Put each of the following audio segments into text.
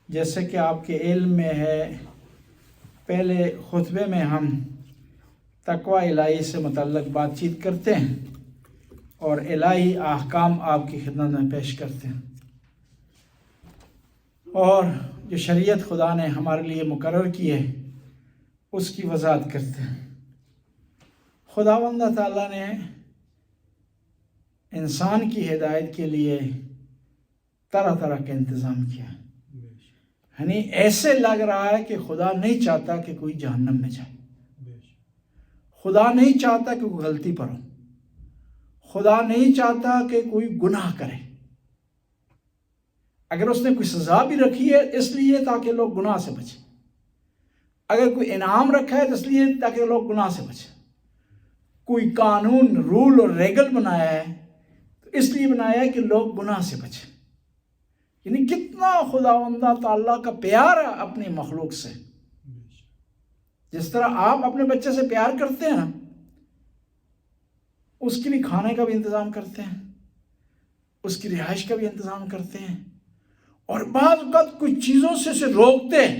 جیسے کہ آپ کے علم میں ہے، پہلے خطبے میں ہم تقوی الہی سے متعلق بات چیت کرتے ہیں اور الہی احکام آپ کی خدمت میں پیش کرتے ہیں، اور جو شریعت خدا نے ہمارے لیے مقرر کی ہے اس کی وضاحت کرتے ہیں۔ خداوند تعالیٰ نے انسان کی ہدایت کے لیے طرح طرح کا انتظام کیا، یعنی ایسے لگ رہا ہے کہ خدا نہیں چاہتا کہ کوئی جہنم میں جائے، خدا نہیں چاہتا کہ کوئی غلطی پر ہو، خدا نہیں چاہتا کہ کوئی گناہ کرے۔ اگر اس نے کوئی سزا بھی رکھی ہے اس لیے تاکہ لوگ گناہ سے بچیں، اگر کوئی انعام رکھا ہے تو اس لیے تاکہ لوگ گناہ سے بچیں، کوئی قانون رول اور ریگل بنایا ہے تو اس لیے بنایا ہے کہ لوگ گناہ سے بچیں۔ یعنی کتنا خداوند تعالیٰ کا پیار ہے اپنی مخلوق سے۔ جس طرح آپ اپنے بچے سے پیار کرتے ہیں نا، اس کے لیے کھانے کا بھی انتظام کرتے ہیں، اس کی رہائش کا بھی انتظام کرتے ہیں، اور بعض اوقات کچھ چیزوں سے اسے روکتے ہیں،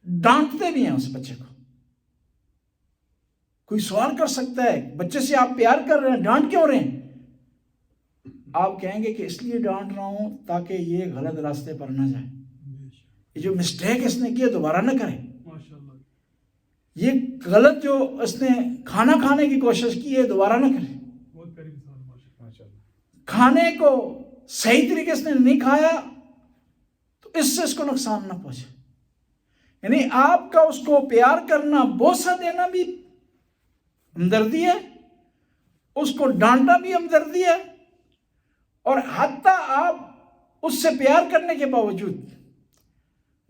ڈانٹتے بھی ہیں اس بچے کو۔ کوئی سوال کر سکتا ہے بچے سے آپ پیار کر رہے ہیں، ڈانٹ کیوں رہے ہیں؟ آپ کہیں گے کہ اس لیے ڈانٹ رہا ہوں تاکہ یہ غلط راستے پر نہ جائے، یہ جو مسٹیک اس نے کی ہے دوبارہ نہ کرے، یہ غلط جو اس نے کھانا کھانے کی کوشش کی ہے دوبارہ نہ کرے، کھانے کو صحیح طریقے سے نہیں کھایا تو اس سے اس کو نقصان نہ پہنچے۔ یعنی آپ کا اس کو پیار کرنا، بوسہ دینا بھی ہمدردی ہے، اس کو ڈانٹنا بھی ہمدردی ہے، اور حتیٰ آپ اس سے پیار کرنے کے باوجود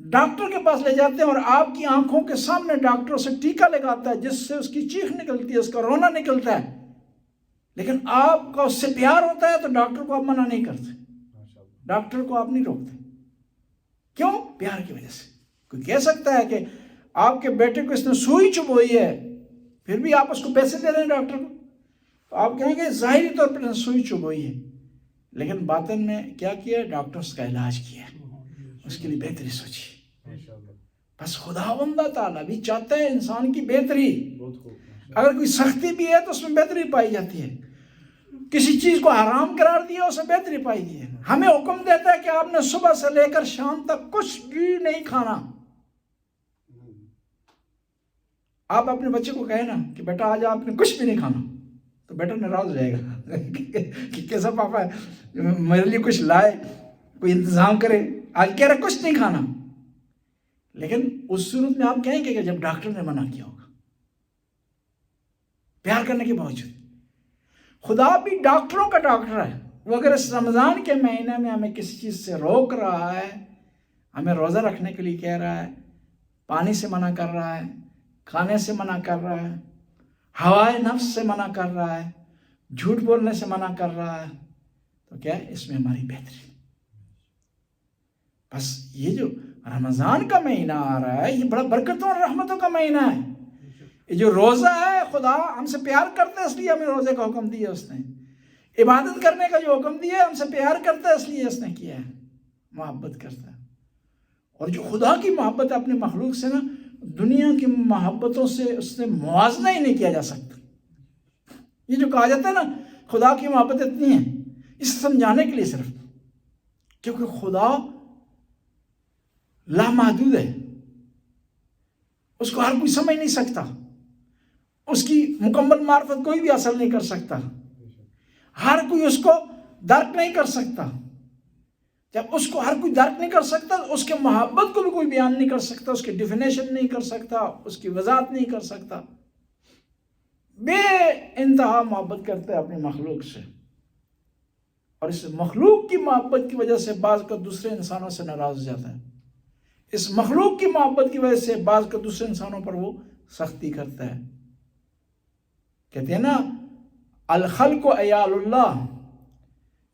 ڈاکٹر کے پاس لے جاتے ہیں اور آپ کی آنکھوں کے سامنے ڈاکٹر اسے ٹیکا لگاتا ہے جس سے اس کی چیخ نکلتی ہے، اس کا رونا نکلتا ہے، لیکن آپ کا اس سے پیار ہوتا ہے تو ڈاکٹر کو آپ منع نہیں کرتے، ڈاکٹر کو آپ نہیں روکتے۔ کیوں؟ پیار کی وجہ سے۔ کوئی کہہ سکتا ہے کہ آپ کے بیٹے کو اس نے سوئی چبھوئی ہے پھر بھی آپ اس کو پیسے دے رہے ہیں ڈاکٹر کو، تو آپ کہیں گے ظاہری طور پر سوئی چبھوئی ہے، لیکن باطن میں کیا کیا؟ ڈاکٹر اس کا علاج کیا، اس کے لیے بہتری سوچی۔ بس خداوند تعالیٰ بھی چاہتا ہے انسان کی بہتری۔ اگر کوئی سختی بھی ہے تو اس میں بہتری پائی جاتی ہے، کسی چیز کو حرام قرار دیا اسے بہتری پائی دی ہے۔ ہمیں حکم دیتا ہے کہ آپ نے صبح سے لے کر شام تک کچھ بھی نہیں کھانا۔ آپ اپنے بچے کو کہیں نا کہ بیٹا آج آپ نے کچھ بھی نہیں کھانا، تو بیٹا ناراض ہو جائے گا کہ کیسا پاپا ہے، میرے لیے کچھ لائے، کوئی انتظام کرے، آج کہہ رہا کچھ نہیں کھانا۔ لیکن اس صورت میں آپ کہیں گے کہ جب ڈاکٹر نے منع کیا ہوگا، پیار کرنے کے باوجود۔ خدا بھی ڈاکٹروں کا ڈاکٹر ہے، وہ اگر اس رمضان کے مہینے میں ہمیں کسی چیز سے روک رہا ہے، ہمیں روزہ رکھنے کے لیے کہہ رہا ہے، پانی سے منع کر رہا ہے، کھانے سے منع کر رہا ہے، ہوائے نفس سے منع کر رہا ہے، جھوٹ بولنے سے منع کر رہا ہے، تو کیا ہے؟ اس میں ہماری بہتری۔ بس یہ جو رمضان کا مہینہ آ رہا ہے یہ بڑا برکتوں اور رحمتوں کا مہینہ ہے۔ یہ جو روزہ ہے، خدا ہم سے پیار کرتا ہے اس لیے ہمیں روزے کا حکم دیا اس نے۔ عبادت کرنے کا جو حکم دیا ہے ہم سے پیار کرتا ہے اس لیے اس نے کیا ہے، محبت کرتا ہے۔ اور جو خدا کی محبت ہے اپنے مخلوق سے نا، دنیا کی محبتوں سے اس نے موازنہ ہی نہیں کیا جا سکتا۔ یہ جو کہا جاتا ہے نا خدا کی محبت اتنی ہے، اس سمجھانے کے لیے صرف، کیونکہ خدا لامحدود ہے، اس کو ہر کوئی سمجھ نہیں سکتا، اس کی مکمل معرفت کوئی بھی حاصل نہیں کر سکتا، ہر کوئی اس کو درک نہیں کر سکتا۔ جب اس کو ہر کوئی درک نہیں کر سکتا تو اس کے محبت کو بھی کوئی بیان نہیں کر سکتا، اس کی ڈیفینیشن نہیں کر سکتا، اس کی وضاحت نہیں کر سکتا۔ بے انتہا محبت کرتا ہے اپنی مخلوق سے، اور اس مخلوق کی محبت کی وجہ سے بعض کا دوسرے انسانوں سے ناراض ہو جاتا ہے، اس مخلوق کی محبت کی وجہ سے بعض کا دوسرے انسانوں پر وہ سختی کرتا ہے۔ کہتے ہیں نا الخلق عیال اللہ،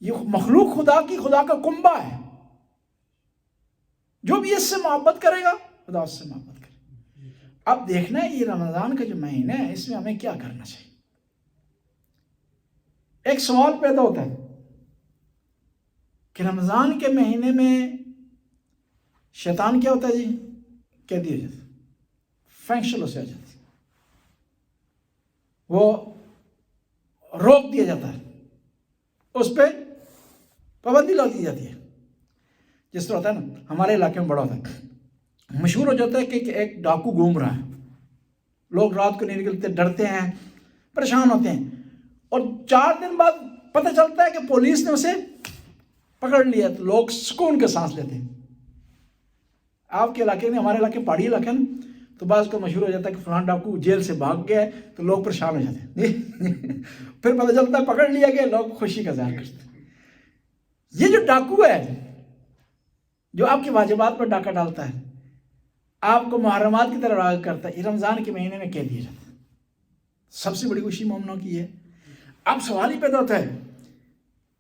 یہ مخلوق خدا کی، خدا کا کنبہ ہے، جو بھی اس سے محبت کرے گا خدا اس سے محبت کرے گا۔ اب دیکھنا ہے یہ رمضان کا جو مہینہ ہے اس میں ہمیں کیا کرنا چاہیے۔ ایک سوال پیدا ہوتا ہے کہ رمضان کے مہینے میں شیطان کیا ہوتا ہے جی؟ قیدی ہو جاتا ہے، فینکشن اسے ہو جاتی ہے، وہ روک دیا جاتا ہے، اس پہ پابندی لگا دی جاتی ہے. جس طرح ہوتا ہے نا ہمارے علاقے میں بڑا ہوتا ہے، مشہور ہو جاتا ہے کہ ایک ڈاکو گھوم رہا ہے، لوگ رات کو نہیں نکلتے، ڈرتے ہیں، پریشان ہوتے ہیں، اور 4 دن بعد پتہ چلتا ہے کہ پولیس نے اسے پکڑ لیا، تو لوگ سکون کے سانس لیتے ہیں. آپ کے علاقے میں، ہمارے علاقے پہاڑی علاقے نا، تو بعض کو مشہور ہو جاتا ہے کہ فلاں ڈاکو جیل سے بھاگ گیا ہے، تو لوگ پریشان ہو جاتے ہیں. پھر پتہ چلتا ہے پکڑ لیا گیا، لوگ خوشی کا اظہار کرتے ہیں. یہ جو ڈاکو ہے جو آپ کے واجبات پر ڈاکہ ڈالتا ہے، آپ کو محرمات کی طرف راغب کرتا ہے، یہ رمضان کے مہینے میں قید دیا جاتا ہے. سب سے بڑی خوشی مومنوں کی ہے. اب سوال ہی پیدا ہوتا ہے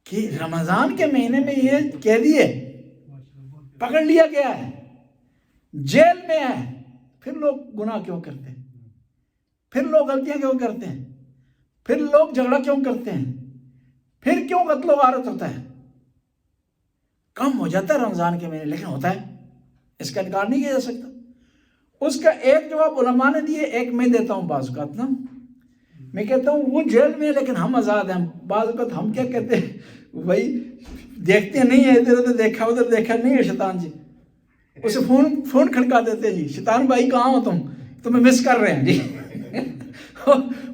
کہ رمضان کے مہینے میں یہ قیدی ہے، پکڑ لیا گیا ہے، جیل میں ہے، پھر لوگ گناہ کیوں کرتے ہیں؟ پھر لوگ غلطیاں کیوں کرتے ہیں؟ پھر لوگ جھگڑا کیوں کرتے ہیں؟ پھر کیوں قتل و غارت ہوتا ہے؟ کم ہو جاتا ہے رمضان کے مہینے، لیکن ہوتا ہے، اس کا انکار نہیں کیا جا سکتا. اس کا ایک جواب علماء نے دیے، ایک میں دیتا ہوں. بعض اوقات نا میں کہتا ہوں وہ جیل میں ہے لیکن ہم آزاد ہیں. بعض اوقات ہم کیا کہتے ہیں، بھائی دیکھتے نہیں ہیں، ادھر ادھر دیکھا ادھر دیکھا نہیں ہے شیطان جی، اسے فون کھڑکا دیتے ہیں، جی شیطان بھائی کہاں ہو تم، تمہیں مس کر رہے ہیں جی.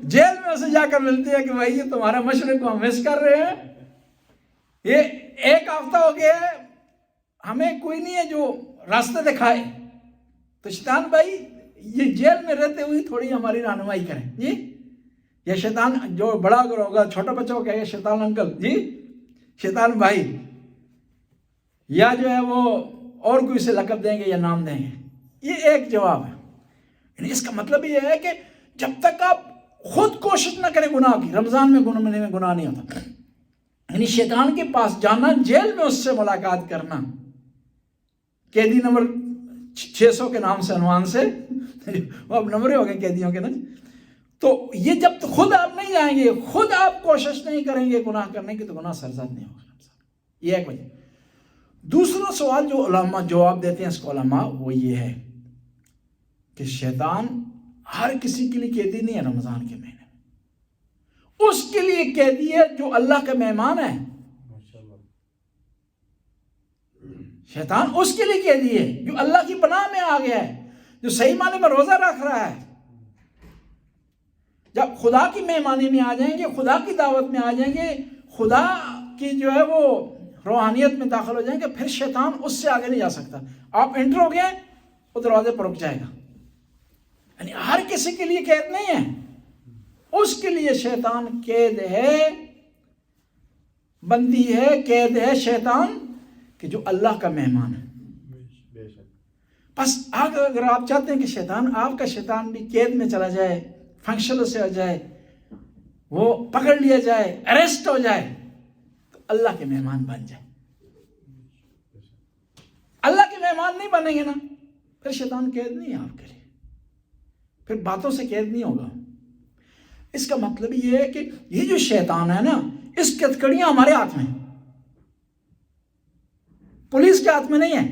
جیل میں اسے جا کر ملتے ہیں کہ بھائی یہ تمہارا مشرق کو ہم مس کر رہے ہیں. یہ 1 ہفتہ ہو گیا ہے، ہمیں کوئی نہیں ہے جو راستہ دکھائے، تو شیطان بھائی یہ جیل میں رہتے ہوئے تھوڑی ہماری رہنمائی کریں جی. یا شیطان جو بڑا اگر ہوگا، چھوٹا بچہ کو کہے گا شیطان انکل جی، شیطان بھائی، یا جو ہے وہ اور کوئی سے لقب دیں گے یا نام دیں گے. یہ ایک جواب ہے. یعنی اس کا مطلب یہ ہے کہ جب تک آپ خود کوشش نہ کریں گناہ کی، رمضان میں گناہ نہیں ہوتا. یعنی شیطان کے پاس جانا، جیل میں اس سے ملاقات کرنا، قیدی نمبر 600 کے نام سے، عنوان سے، وہ اب نمبریں ہو گئے قیدیوں کے نا. تو یہ جب تک خود آپ نہیں جائیں گے، خود آپ کوشش نہیں کریں گے گناہ کرنے کی، تو گناہ سرزد نہیں ہوگا. یہ ایک وجہ. دوسرا سوال جو علماء جواب دیتے ہیں اس کو علماء، وہ یہ ہے کہ شیطان ہر کسی کے لیے قیدی نہیں ہے رمضان کے مہینے میں. اس کے لیے قیدی ہے جو اللہ کا مہمان ہے. شیطان اس کے لیے قیدی ہے جو اللہ کی پناہ میں آ گیا ہے، جو صحیح معنی میں روزہ رکھ رہا ہے. جب خدا کی مہمانی میں آ جائیں گے، خدا کی دعوت میں آ جائیں گے، خدا کی جو ہے وہ روحانیت میں داخل ہو جائیں گے، پھر شیطان اس سے آگے نہیں جا سکتا. آپ انٹر ہو گئے، وہ دروازے پر رک جائے گا. یعنی ہر کسی کے لیے قید نہیں ہے. اس کے لیے شیطان قید ہے، بندی ہے، قید ہے شیطان کہ جو اللہ کا مہمان ہے. بس اگر آپ چاہتے ہیں کہ شیطان، آپ کا شیطان بھی قید میں چلا جائے، فنکشن سے ہو جائے، وہ پکڑ لیا جائے، اریسٹ ہو جائے، تو اللہ کے مہمان بن جائے. اللہ کے مہمان نہیں بنیں گے نا، پھر شیطان قید نہیں ہے آپ کے لیے، پھر باتوں سے قید نہیں ہوگا. اس کا مطلب یہ ہے کہ یہ جو شیطان ہے نا، اس کی ہتھکڑیاں ہمارے ہاتھ میں، پولیس کے ہاتھ میں نہیں ہے،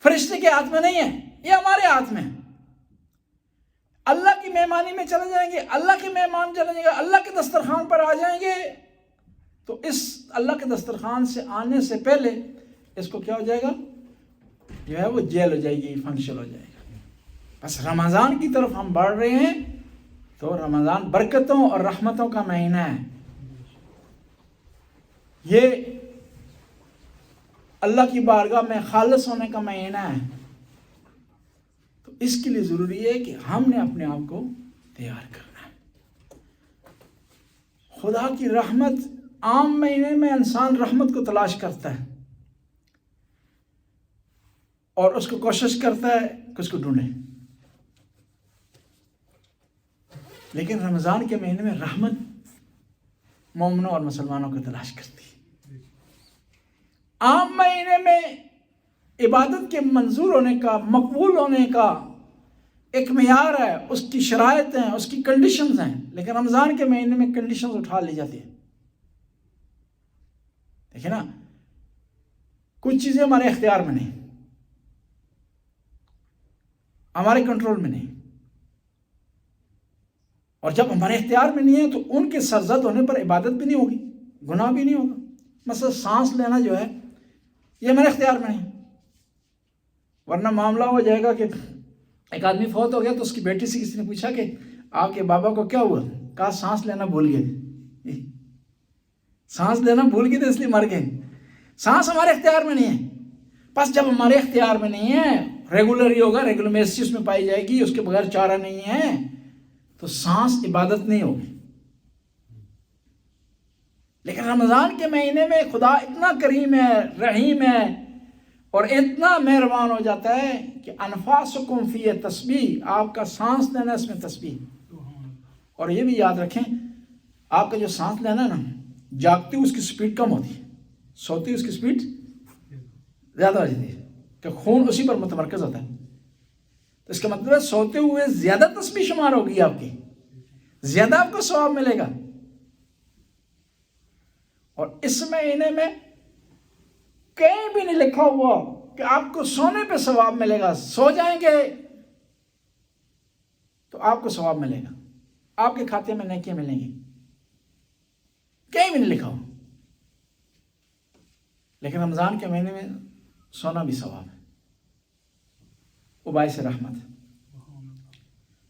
فرشتے کے ہاتھ میں نہیں ہے، یہ ہمارے ہاتھ میں. اللہ کی مہمانی میں چلے جائیں گے، اللہ کے مہمان چلے جائیں گے، اللہ کے دسترخوان پر آ جائیں گے، تو اس اللہ کے دسترخوان سے آنے سے پہلے اس کو کیا ہو جائے گا، جو ہے وہ جیل ہو جائے گی، فنکشن ہو جائے گا. بس رمضان کی طرف ہم بڑھ رہے ہیں، تو رمضان برکتوں اور رحمتوں کا مہینہ ہے. یہ اللہ کی بارگاہ میں خالص ہونے کا مہینہ ہے. تو اس کے لیے ضروری ہے کہ ہم نے اپنے آپ کو تیار کرنا ہے. خدا کی رحمت، عام مہینے میں انسان رحمت کو تلاش کرتا ہے اور اس کو کوشش کرتا ہے کہ اس کو ڈھونڈے، لیکن رمضان کے مہینے میں رحمت مومنوں اور مسلمانوں کو تلاش کرتی ہے. عام مہینے میں عبادت کے منظور ہونے کا، مقبول ہونے کا ایک معیار ہے، اس کی شرائط ہیں، اس کی کنڈیشنز ہیں، لیکن رمضان کے مہینے میں کنڈیشنز اٹھا لی جاتی ہیں. دیکھیں نا، کچھ چیزیں ہمارے اختیار میں نہیں. ہمارے کنٹرول میں نہیں. اور جب ہمارے اختیار میں نہیں ہے تو ان کے سرزد ہونے پر عبادت بھی نہیں ہوگی, گناہ بھی نہیں ہوگا. مثلا سانس لینا جو ہے یہ ہمارے اختیار میں نہیں, ورنہ معاملہ ہو جائے گا کہ ایک آدمی فوت ہو گیا تو اس کی بیٹی سے کسی نے پوچھا کہ آپ کے بابا کو کیا ہوا, کہا سانس لینا بھول گئے. سانس لینا بھول گئے تو اس لیے مر گئے. سانس ہمارے اختیار میں نہیں ہے. بس جب ہمارے اختیار میں نہیں ہے, ریگولر ہی ہوگا, ریگولر میسیس اس میں پائی جائے گی, اس کے بغیر چارہ نہیں ہے, تو سانس عبادت نہیں ہوگی. لیکن رمضان کے مہینے میں خدا اتنا کریم ہے, رحیم ہے, اور اتنا مہربان ہو جاتا ہے کہ انفاسکم فی تسبیح, آپ کا سانس لینا اس میں تسبیح. اور یہ بھی یاد رکھیں, آپ کا جو سانس لینا ہے نا, جاگتی اس کی سپیڈ کم ہوتی ہے, سوتی اس کی سپیڈ زیادہ ہو جاتی ہے, کہ خون اسی پر متمرکز ہوتا ہے. تو اس کا مطلب ہے سوتے ہوئے زیادہ تسبیح شمار ہوگی آپ کی, زیادہ آپ کو ثواب ملے گا. اور اس مہینے میں کہیں بھی نہیں لکھا ہوا کہ آپ کو سونے پہ ثواب ملے گا. سو جائیں گے تو آپ کو ثواب ملے گا, آپ کے کھاتے میں نیکیاں ملیں گی, کہیں بھی نہیں لکھا ہو. لیکن رمضان کے مہینے میں سونا بھی ثواب ہے, وہ باعث رحمت ہے.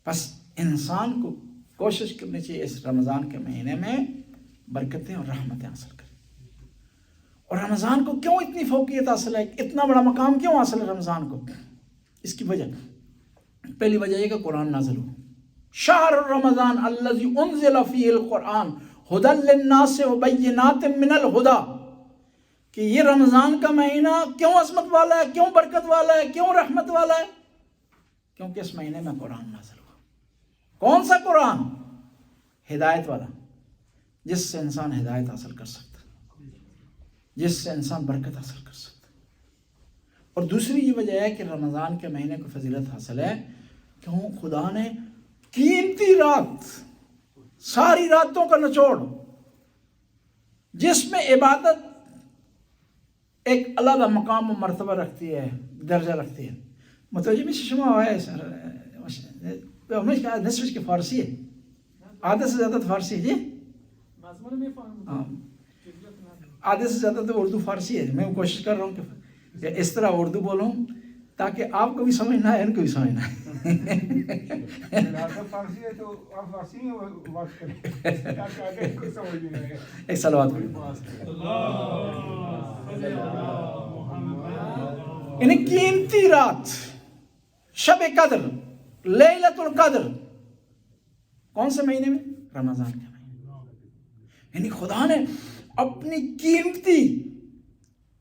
بس انسان کو کوشش کرنی چاہیے اس رمضان کے مہینے میں برکتیں اور رحمتیں حاصل کریں. اور رمضان کو کیوں اتنی فوقیت حاصل ہے, اتنا بڑا مقام کیوں حاصل ہے رمضان کو؟ اس کی وجہ, پہلی وجہ یہ کہ قرآن نازل ہو. شہر رمضان الذی انزل فیہ القرآن ھدی للناس وبینات من الھدی, کہ یہ رمضان کا مہینہ کیوں عظمت والا ہے, کیوں برکت والا ہے, کیوں رحمت والا ہے؟ کیونکہ اس مہینے میں قرآن نازل ہوا. کون سا قرآن؟ ہدایت والا, جس سے انسان ہدایت حاصل کر سکتا, جس سے انسان برکت حاصل کر سکتا. اور دوسری یہ وجہ ہے کہ رمضان کے مہینے کو فضیلت حاصل ہے کیوں خدا نے قیمتی رات, ساری راتوں کا نچوڑ, جس میں عبادت ایک علیحدہ مقام و مرتبہ رکھتی ہے, درجہ رکھتی ہے. متوجہ میشه شما آقای نصفش که فارسیه, آدھے سے زیادہ تو فارسی ہے جی, آدھے سے زیادہ تو اردو فارسی ہے. میں کوشش کر رہا ہوں کہ اس طرح اردو بولوں تاکہ آپ کو بھی سمجھ نہ آئے, ان کو بھی سمجھ نہ آئے. فارسی ہے تو آپ فارسی میں بات کریں, ایک صلوات پڑھیں. یعنی قیمتی رات, شب قدر, لیلۃ القدر, کون سے مہینے میں؟ رمضان کے مہینے. یعنی خدا نے اپنی قیمتی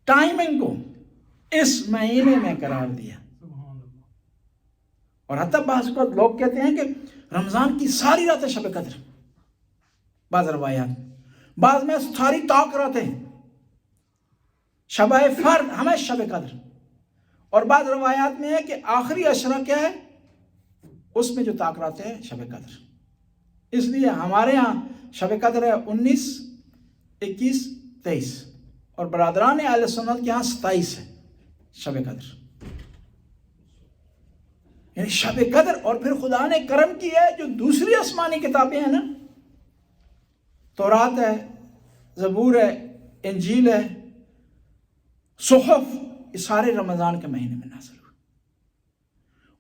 ٹائمنگ کو اس مہینے میں قرار دیا. اور حتیٰ بعض اوقات لوگ کہتے ہیں کہ رمضان کی ساری راتیں شب قدر, بعض روایات, بعض میں ساری طاق راتیں, شب فرد ہمیں شب قدر. اور بعض روایات میں ہے کہ آخری عشرہ کیا ہے, اس میں جو طاق راتیں ہیں شب قدر. اس لیے ہمارے ہاں شب قدر ہے 19, 21, 23, اور برادران اہل سنت کے ہاں 27 ہے شب قدر. یعنی شب قدر. اور پھر خدا نے کرم کیا ہے, جو دوسری آسمانی کتابیں ہیں نا, تورات ہے, زبور ہے, انجیل ہے, صحف, یہ سارے رمضان کے مہینے میں نازل ہوئے.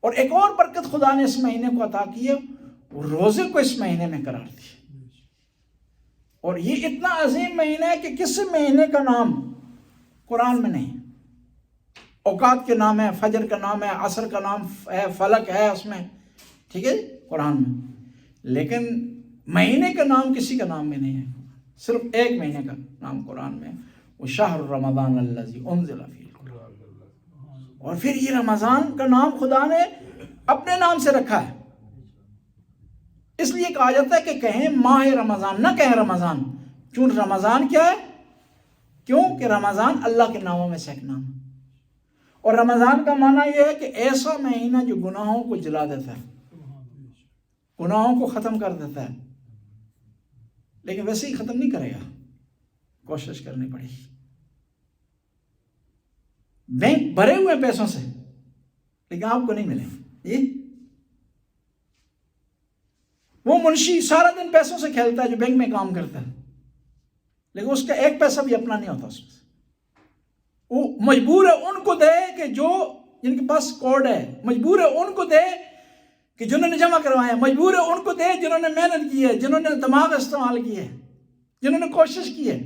اور ایک اور برکت خدا نے اس مہینے کو عطا کی ہے, وہ روزے کو اس مہینے میں قرار دی. اور یہ اتنا عظیم مہینہ ہے کہ کسی مہینے کا نام قرآن میں نہیں. اوقات کے نام ہے, فجر کا نام ہے, عصر کا نام ہے, فلک ہے اس میں, ٹھیک ہے قرآن میں, لیکن مہینے کا نام کسی کا نام میں نہیں ہے. صرف ایک مہینے کا نام قرآن میں, وہ شہر رمضان الذی انزل فیہ القرآن. اور پھر یہ رمضان کا نام خدا نے اپنے نام سے رکھا ہے. اس لیے کہا جاتا ہے کہ کہیں ماہ رمضان, نہ کہیں رمضان. چون رمضان کیا ہے؟ کیوں کہ رمضان اللہ کے ناموں میں سے ایک نام ہے. اور رمضان کا معنی یہ ہے کہ ایسا مہینہ جو گناہوں کو جلا دیتا ہے, گناہوں کو ختم کر دیتا ہے. لیکن ویسے ہی ختم نہیں کرے گا, کوشش کرنی پڑے گی. بینک بھرے ہوئے پیسوں سے, لیکن آپ کو نہیں ملیں. یہ وہ منشی سارا دن پیسوں سے کھیلتا ہے جو بینک میں کام کرتا ہے، لیکن اس کا ایک پیسہ بھی اپنا نہیں ہوتا اس میں سے. وہ مجبور ہے ان کو دے کہ جو جن کے پاس کوڈ ہے، مجبور ہے ان کو دے کہ جنہوں نے جمع کروائے، مجبور ہے ان کو دے جنہوں نے محنت کی ہے، جنہوں نے دماغ استعمال کی ہے، جنہوں نے کوشش کی ہے.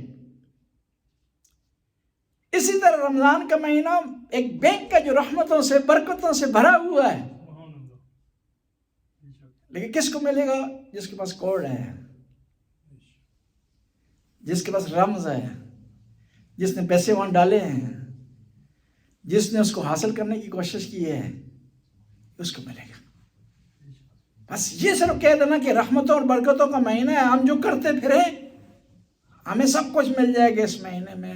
اسی طرح رمضان کا مہینہ ایک بینک کا جو رحمتوں سے برکتوں سے بھرا ہوا ہے، لیکن کس کو ملے گا؟ جس کے پاس کوڈ ہے، جس کے پاس رمز ہے، جس نے پیسے وہاں ڈالے ہیں، جس نے اس کو حاصل کرنے کی کوشش کی ہے، اس کو ملے گا. بس یہ صرف کہہ دینا کہ رحمتوں اور برکتوں کا مہینہ ہے، ہم جو کرتے پھریں ہمیں سب کچھ مل جائے گا اس مہینے میں،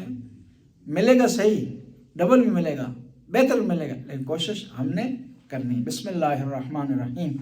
ملے گا صحیح، ڈبل بھی ملے گا، بہتر بھی ملے گا، لیکن کوشش ہم نے کرنی. بسم اللہ الرحمن الرحیم.